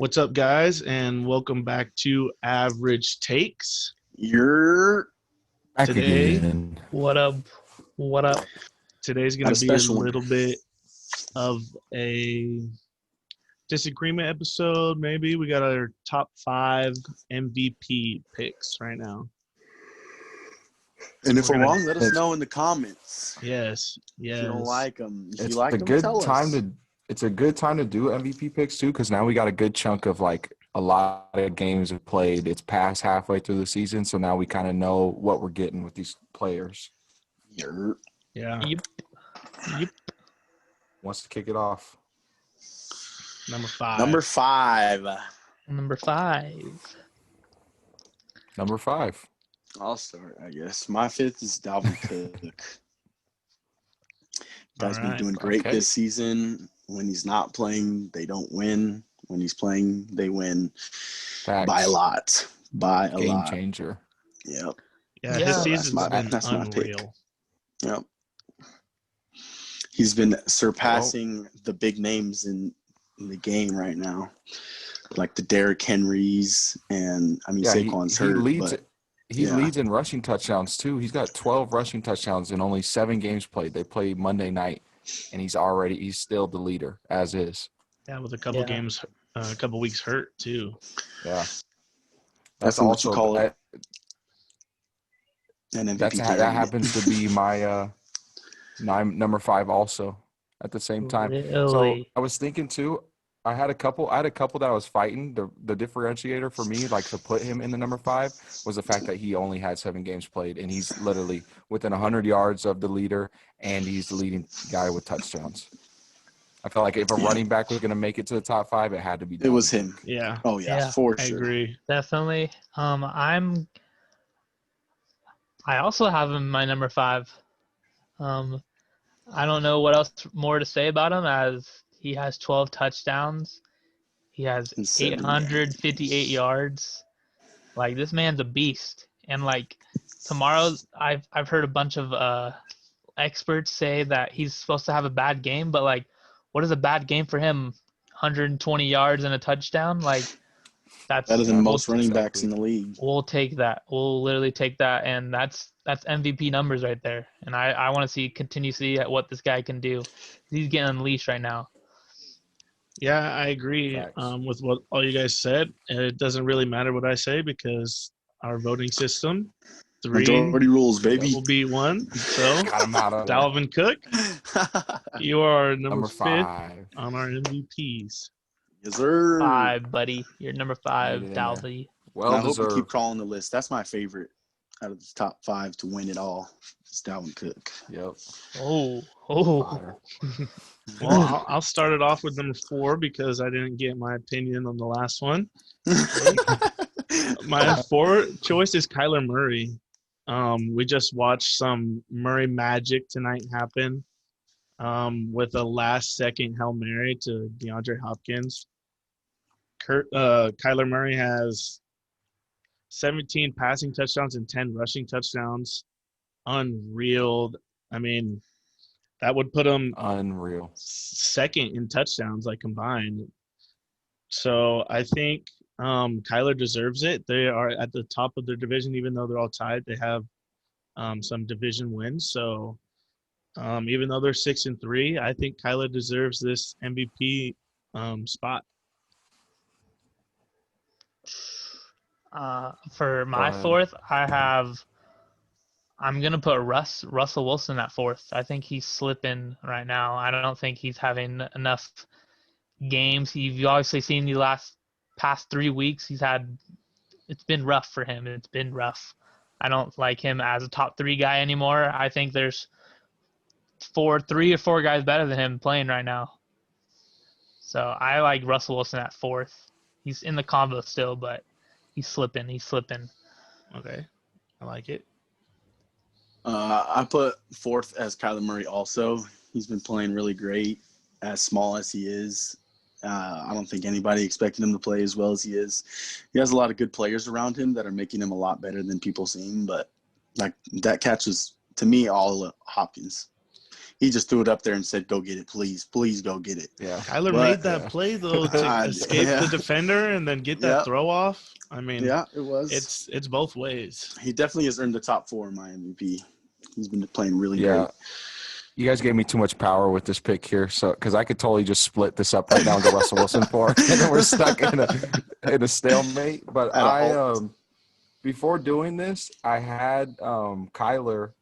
What's up, guys, and welcome back to Average Takes. You're Back Today, again. What up? What up? today's going got to a be a special one. little bit of a disagreement episode. Maybe we got our top 5 MVP picks right now. And if We're we're gonna- wrong, let us know in the comments. Yes, If you don't yes. like them, if It's you like a them, good tell time us. to. It's a good time to do MVP picks too, because now we got a good chunk of like a lot of games have played. It's past halfway through the season, so now we kind of know what we're getting with these players. You're Yeah. Yep. Wants to kick it off? Number 5. number 5. Number 5. Number 5. I'll start, I guess. My 5th is Dalvin Cook. Guy's been Alright, doing great okay. this season. When he's not playing, they don't win. When he's playing, they win Facts. by a lot. By a Game lot. changer. Yep. Yeah, Yeah. his So season's been that's my pick. unreal. Yep. He's been surpassing the big names in the game right now, like the Derrick Henrys, and I mean Saquon's he hurt, leads. but He yeah. leads in rushing touchdowns too. He's got 12 rushing touchdowns in only 7 games played. They play Monday night, and he's still the leader as is. Yeah, with a couple Yeah. games, a couple weeks hurt too. Yeah, That's what you call it. that, an MVP that candidate. happens to be my number 5 also at the same time. So Really? I was thinking too. I had a couple that I was fighting. The differentiator for me, like to put him in the number 5, was the fact that he only had 7 games played, and he's literally within 100 yards of the leader, and he's the leading guy with touchdowns. I felt like if a running back was going to make it to the top 5, it had to be. It was Dalvin him. Cook. Yeah, Oh yeah, Yeah. for I sure. agree. Definitely. I also have him my number 5. I don't know what else more to say about him, as he has 12 touchdowns. He has In 7 858 yards. Like, this man's a beast. And like tomorrow, I've heard a bunch of experts say that he's supposed to have a bad game, but like, what is a bad game for him? 120 yards and a touchdown? Like, that's Better than Yeah, most running backs exactly. in the league. We'll take that. We'll literally take that, and that's MVP numbers right there. And I want to continue to see what this guy can do. He's getting unleashed right now. Yeah, I agree Facts. with what all you guys said. And it doesn't really matter what I say because our voting system, 3 Majority rules, baby. will be 1. So, Got him out of there. Dalvin Cook, you are number Number 5 5. on our MVPs. Yes, sir. 5, buddy. You're number 5, Made it in there. Dalvy. Well I hope you keep deserved. crawling the list. That's my favorite out of the top 5 to win it all. It's Dalvin Cook. Yep. Oh. Fire. Well, I'll start it off with number 4 because I didn't get my opinion on the last one. My 4 choice is Kyler Murray. We just watched some Murray magic tonight happen with a last-second Hail Mary to DeAndre Hopkins. Kyler Murray has 17 passing touchdowns and 10 rushing touchdowns. Unreal. I mean, that would put him Unreal. second in touchdowns, like combined. So I think Kyler deserves it. They are at the top of their division, even though they're all tied. They have some division wins. So even though they're 6-3, I think Kyler deserves this MVP spot. For my ahead. 4th, I'm going to put Russell Wilson at 4th. I think he's slipping right now. I don't think he's having enough games. You've obviously seen the past 3 weeks. It's been rough for him. It's been rough. I don't like him as a top 3 guy anymore. I think there's 3 or 4 guys better than him playing right now. So I like Russell Wilson at 4th. He's in the combo still, but he's slipping. Okay, I like it. I put 4th as Kyler Murray also. He's been playing really great, as small as he is. I don't think anybody expected him to play as well as he is. He has a lot of good players around him that are making him a lot better than people seem, but like that catch was, to me, all Hopkins. He just threw it up there and said, "Go get it, please, please go get it." Yeah. Kyler But- made that Yeah. play though to escape Yeah. the defender and then get that Yeah. throw off. I mean, Yeah, it was. it's both ways. He definitely has earned the top 4 in my MVP. He's been playing really Yeah. great. You guys gave me too much power with this pick here, so because I could totally just split this up right now and go Russell Wilson 4, and then we're stuck in a stalemate. But before doing this, I had Kyler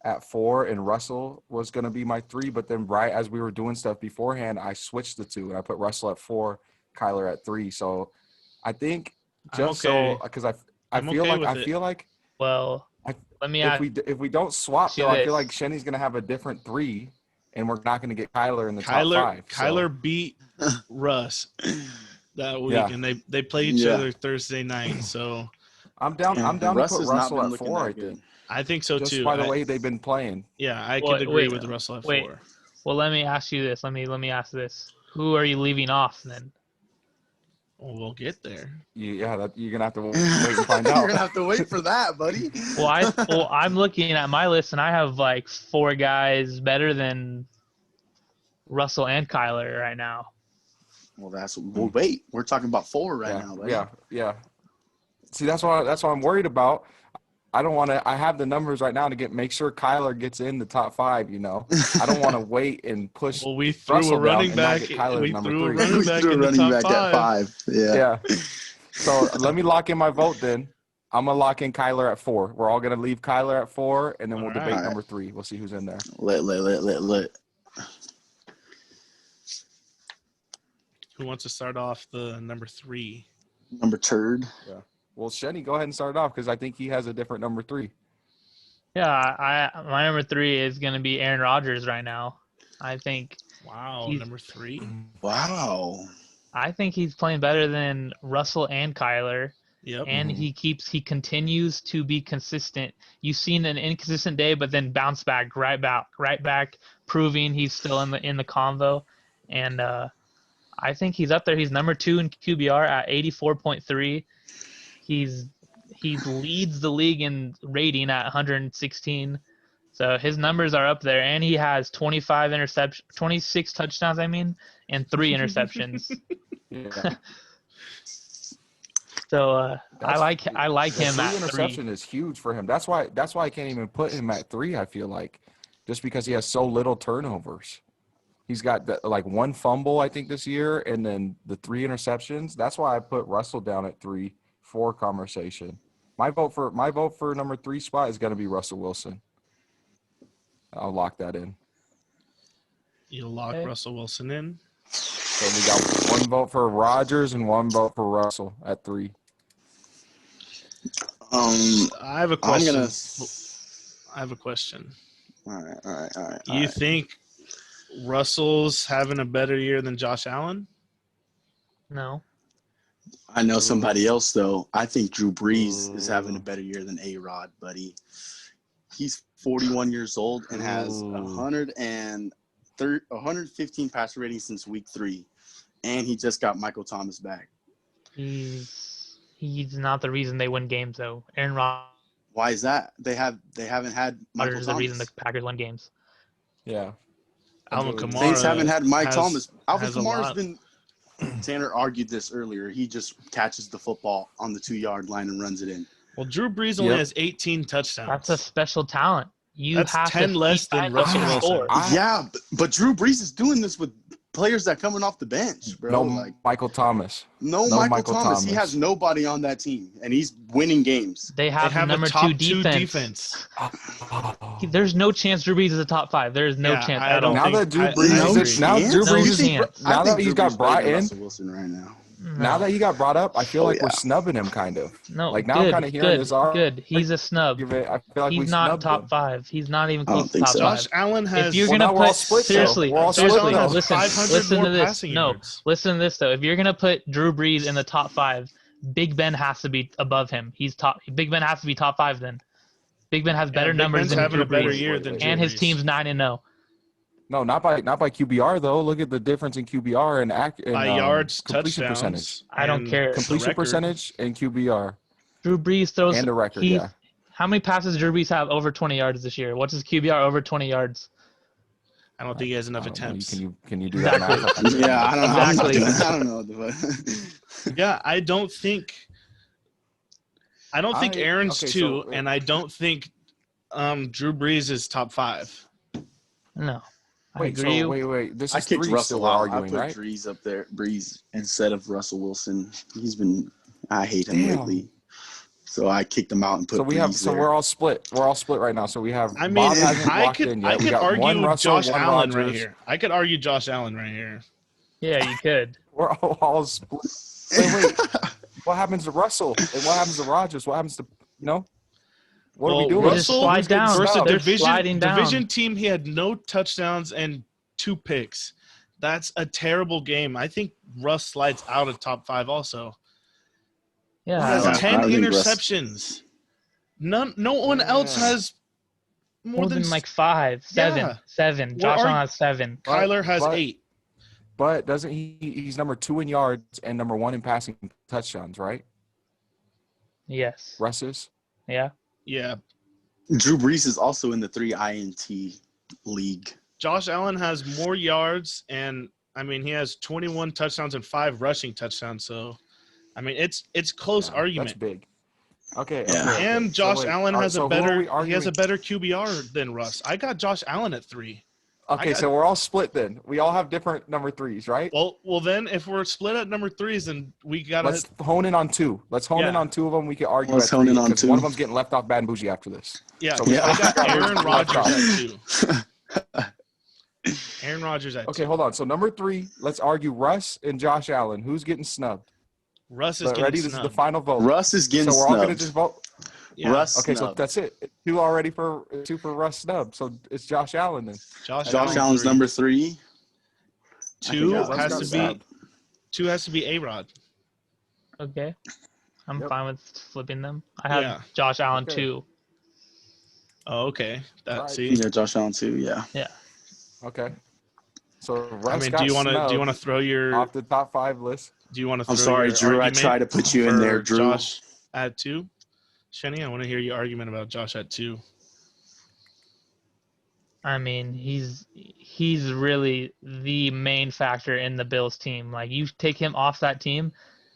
at 4, and Russell was going to be my 3. But then right as we were doing stuff beforehand, I switched the 2, and I put Russell at 4, Kyler at 3. So I think I'm just okay. so because I I'm feel okay like with I it. feel like Well, let me if ask. we don't swap See though, I this. feel like Shenny's going to have a different 3, and we're not going to get Kyler in the top 5. So. Kyler beat Russ that week, Yeah. and they play each Yeah. other Thursday night. So I'm down And to Russ put has not Russell been at looking 4, that I good. think. I think so Just too. by the way they've been playing. Yeah, I Wait, could agree wait, with Russell at wait. 4. Well, let me ask you this. Let me ask this. Who are you leaving off then? Well, we'll get there. You're gonna have to wait and find You're out. gonna have to wait for that, buddy. Well, I'm looking at my list and I have like 4 guys better than Russell and Kyler right now. Well, wait. We're talking about 4 right now, buddy. Yeah. See, that's what I'm worried about. I don't want to. I have the numbers right now to make sure Kyler gets in the top 5. You know, I don't want to wait and push. Well, we threw Russell a running down and not back. get Kyler We number threw a 3. running We back threw a in the running top back at 5. Yeah. Yeah. So let me lock in my vote then. I'm gonna lock in Kyler at 4. We're all gonna leave Kyler at 4, and then we'll All debate right. number 3. We'll see who's in there. Let. Who wants to start off the number 3? Number turd. Well, Shenny, go ahead and start it off because I think he has a different number 3. Yeah, my number 3 is going to be Aaron Rodgers right now. I think Wow, He's- number 3. Wow. he's playing better than Russell and Kyler, Yep. and he continues to be consistent. You've seen an inconsistent day, but then bounce back, right back, proving he's still in the convo. And I think he's up there. He's number 2 in QBR at 84.3. He leads the league in rating at 116. So his numbers are up there, and he has 26 touchdowns, and 3 interceptions. Yeah. So I like him The at 3. interception is huge for him. That's why I can't even put him at 3. I feel like just because he has so little turnovers. He's got like 1 fumble I think this year, and then the 3 interceptions. That's why I put Russell down at 3 for conversation. My vote for number 3 spot is going to be Russell Wilson. I'll lock that in. You'll lock Okay. Russell Wilson in. So we got 1 vote for Rodgers and 1 vote for Russell at 3. I have a I'm question. gonna. I have a question. All right. You think Russell's having a better year than Josh Allen? No. I know somebody else though. I think Drew Brees is having a better year than A-Rod, buddy. He's 41 years old and has 115 passer rating since week 3, and he just got Michael Thomas back. He's not the reason they win games though. Aaron Rodgers Why is that? They haven't had Michael is the reason the Thomas. Packers win games. Yeah. Alvin Saints Kamara. Saints haven't had Mike has- Thomas. Alvin has a Kamara's lot. been. Tanner argued this earlier. He just catches the football on the 2-yard line and runs it in. Well, Drew Brees only Yep. has 18 touchdowns. That's a special talent. You That's have 10 to less keep than that Russell up and Wilson. score. Yeah, but Drew Brees is doing this with players that coming off the bench, bro. No Like Michael Thomas. no no Michael Michael Thomas. He Thomas. has nobody on that team, and he's winning games. They They have, have the number a top 2 defense. defense. There's no chance Drew Brees is a top 5. There's no Yeah, chance I at don't all. Now think- that Drew I- Brees no is now chance? Drew No Brees is chance. now that he Drew got Brees brought better than in, Russell Wilson right now. now that he got brought up, I feel Oh, like we're yeah. snubbing him kind of. No, Like, now I'm good, kinda hearing good, this good. He's a snub. I feel like we He's not snubbed top him. 5. He's not even I don't close to think top so. 5. Josh Allen has. If you're Well, gonna now we're all put split, though. seriously, We're all Josh split, Allen though. has listen, 500 listen more to this. passing No, yards. listen to this though. If you're gonna put Drew Brees in the top 5, Big Ben has to be above him. Big Ben has to be top 5 then. Big Ben has better Big numbers Ben's than having Drew a better Brees, year than Drew and his Brees. team's 9-0. No, not by QBR though. Look at the difference in QBR and by yards, completion touchdowns. percentage, I don't and care. the completion record. percentage, and QBR Drew Brees throws and the record. he's- Yeah, How many passes Drew Brees have over 20 yards this year? What's his QBR over 20 yards? I don't think he has enough I don't know. attempts. Can you do that Exactly. math? Up? Yeah, I don't know. I'm not Exactly. doing that. I don't know what the fuck. Yeah, I don't think Aaron's okay, 2, so- and I don't think Drew Brees is top 5. No, I Wait, agree. so wait. This I is kicked 3 Russell still we're out. I arguing, put right? Breeze up there, Breeze instead of Russell Wilson. I hate him Damn. lately. So I kicked him out and put So we Breeze have, so there. we're all split. We're all split right now. So we have I mean, Bob hasn't I locked could in yet. I We could got one argue Russell, Josh one Allen right Rodgers. here. I could argue Josh Allen right here. Yeah, you could. We're all split. Wait. What happens to Russell? And what happens to Rodgers? What happens to What are we doing? They just Russell slide down. versus a They're sliding down. division team, he had no touchdowns and 2 picks. That's a terrible game. I think Russ slides out of top 5 also. He Yeah, has I 10 think Russ- interceptions. No one else Yeah. has more than like 5, 7, Yeah. 7. Where Josh are Allen you- has 7. Kyler has but- 8. But doesn't he's number 2 in yards and number 1 in passing touchdowns, right? Yes. Russ is? Yeah. Yeah. Drew Brees is also in the 3 INT league. Josh Allen has more yards, and I mean he has 21 touchdowns and 5 rushing touchdowns. So, I mean it's close Yeah, argument. That's big. Okay. Yeah. okay. And So Josh wait, Allen all right, has so a who are we better he has a arguing- better QBR than Russ. I got Josh Allen at 3. Okay, so we're all split then. We all have different number 3s, right? Well then if we're split at number 3s, then we gotta Let's hone in on 2. Let's hone in Yeah. on 2 of them. We can argue Let's at hone 3 in on because 2. one of them's getting left off bad and bougie after this. yeah. So Yeah. I got Aaron Left Rodgers off. at 2. Aaron Rodgers at 2. Okay, hold on. So number 3, let's argue Russ and Josh Allen. Who's getting snubbed? Russ is But getting ready? This is the snubbed. final vote. Russ is getting So we're all gonna snubbed. just vote. Yeah. Russ Okay, so snubbed. that's it. 2 already for 2 for Russ snub. So it's Josh Allen then. Josh Josh Allen's 3. number 3. 2 I think has Russ to got be 2 has to be A-Rod. Okay. I'm Yep. fine with flipping them. I have Yeah. Josh Allen Okay. 2. Oh, okay. That Right. see. Yeah, Josh Allen too. Yeah. Okay. So Russ I mean, got do you want to snubbed throw your off the top 5 list? do you want to I'm sorry, Drew. I tried to put you in there, Drew. Josh at 2. Shenny, I want to hear your argument about Josh at 2. I mean, he's really the main factor in the Bills team. Like you take him off that team,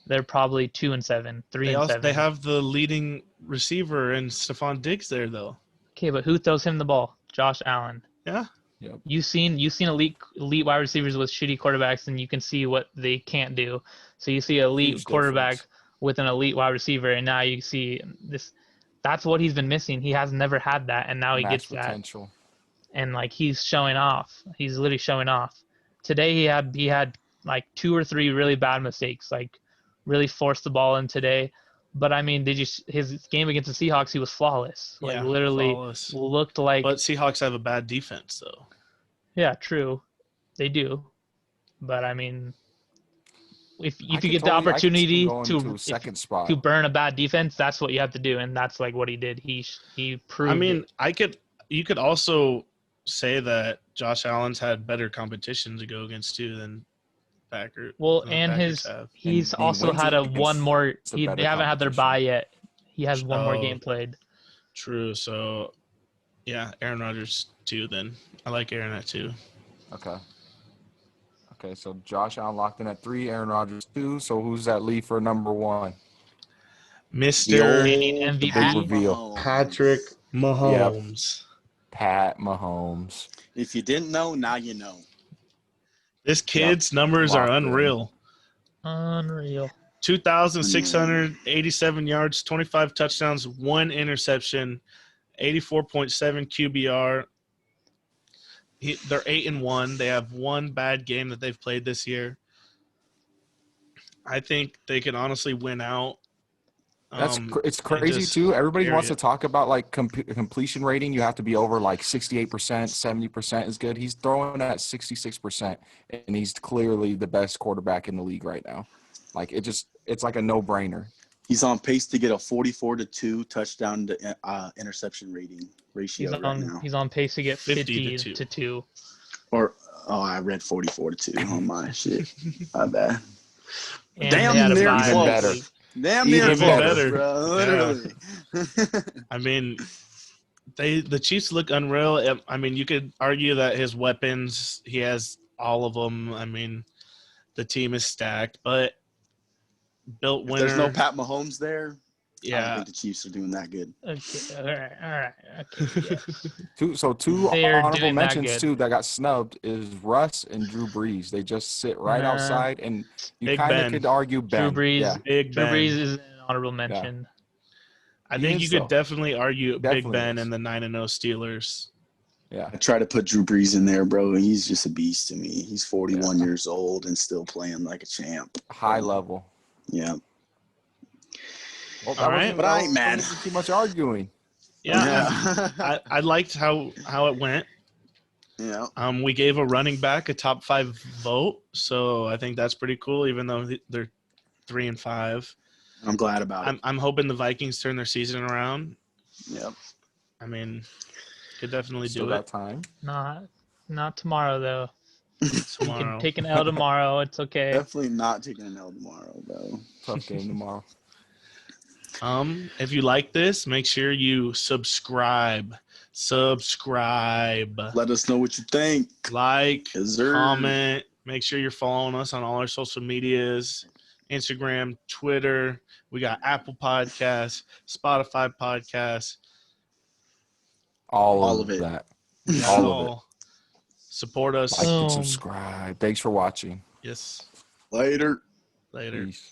they're probably 2-7, 3-7. They have the leading receiver in Stephon Diggs there though. Okay, but who throws him the ball? Josh Allen. Yeah. Yep. You've seen elite wide receivers with shitty quarterbacks, and you can see what they can't do. So you see elite Huge quarterback difference. with an elite wide receiver, and now you see this. That's what he's been missing. He has never had that, and now he Max gets that. potential. And like he's showing off. He's literally showing off. Today he had like 2 or 3 really bad mistakes, like really forced the ball in today. But I mean, his game against the Seahawks, he was flawless. Like Yeah, literally flawless. looked like. But Seahawks have a bad defense though. Yeah, true, they do. But I mean, if I you could get the totally- I could see opportunity him going to second spot. to burn a bad defense, that's what you have to do, and that's like what he did. He proved. I mean, it. you could also say that Josh Allen's had better competition to go against too than Packers. Well, than and Packers he's have. he's And he also wins had it a against one more. the They better haven't had their competition. bye yet. He has one more Oh. game played. True. So, yeah, Aaron Rodgers too. Then I like Aaron at 2. Okay. Okay, so Josh Allen locked in at 3, Aaron Rodgers 2. So who's that lead for number 1? Mr. Reigning The big MVP. reveal. Patrick Mahomes. Pat Mahomes. If you didn't know, now you know. This kid's numbers are Locked in. unreal. Unreal. 2,687 yards, 25 touchdowns, 1 interception, 84.7 QBR. They're 8-1. They have 1 bad game that they've played this year. I think they can honestly win out. It's crazy just too. Everybody wants to period. talk about like completion rating. You have to be over like 68%, 70% is good. He's throwing at 66%, and he's clearly the best quarterback in the league right now. Like it's like a no-brainer. He's on pace to get a 44-2 touchdown to interception ratio right now. He's on pace to get 50 50 to to 2. Or I read 44-2 on my shit. My bad. And Damn they had a near bye close. better. week. Damn Even near close, better. bro. Literally. I mean, The Chiefs look unreal. I mean, you could argue that his weapons, he has all of them. I mean, the team is stacked, but built If winner. there's no Pat Mahomes there, I don't Yeah. think the Chiefs are doing that good. Okay, all right. Okay, yes. Two They are honorable doing that mentions good. too that got snubbed is Russ and Drew Brees. They just sit right Nah. outside, and you Big kind of Ben. could argue Ben. Drew Brees. Yeah, Big Drew Ben. Brees is an honorable mention. I He think is, you could though. definitely argue Big Definitely Ben is. and the 9-0 Steelers. yeah. I try to put Drew Brees in there, bro. He's just a beast to me. He's 41 Yeah. years old and still playing like a champ. High level. Yeah. Well, All right. But I ain't mad. wasn't too much arguing. Yeah. Yeah. I liked how it went. Yeah. We gave a running back a top 5 vote, so I think that's pretty cool. Even though they're 3-5, I'm glad about it. I'm hoping the Vikings turn their season around. Yep. I mean, could definitely Still do got it time. Not tomorrow though. You tomorrow. can take an L tomorrow. It's okay. Definitely not taking an L tomorrow, though. Tough game tomorrow. If you like this, make sure you subscribe. Let us know what you think. Like, Yes, sir. comment. Make sure you're following us on all our social medias, Instagram, Twitter. We got Apple Podcasts, Spotify Podcasts. All of it. that. We got All it of it. all. Support us. Like and Boom. subscribe. Thanks for watching. Yes. Later. Later. Peace.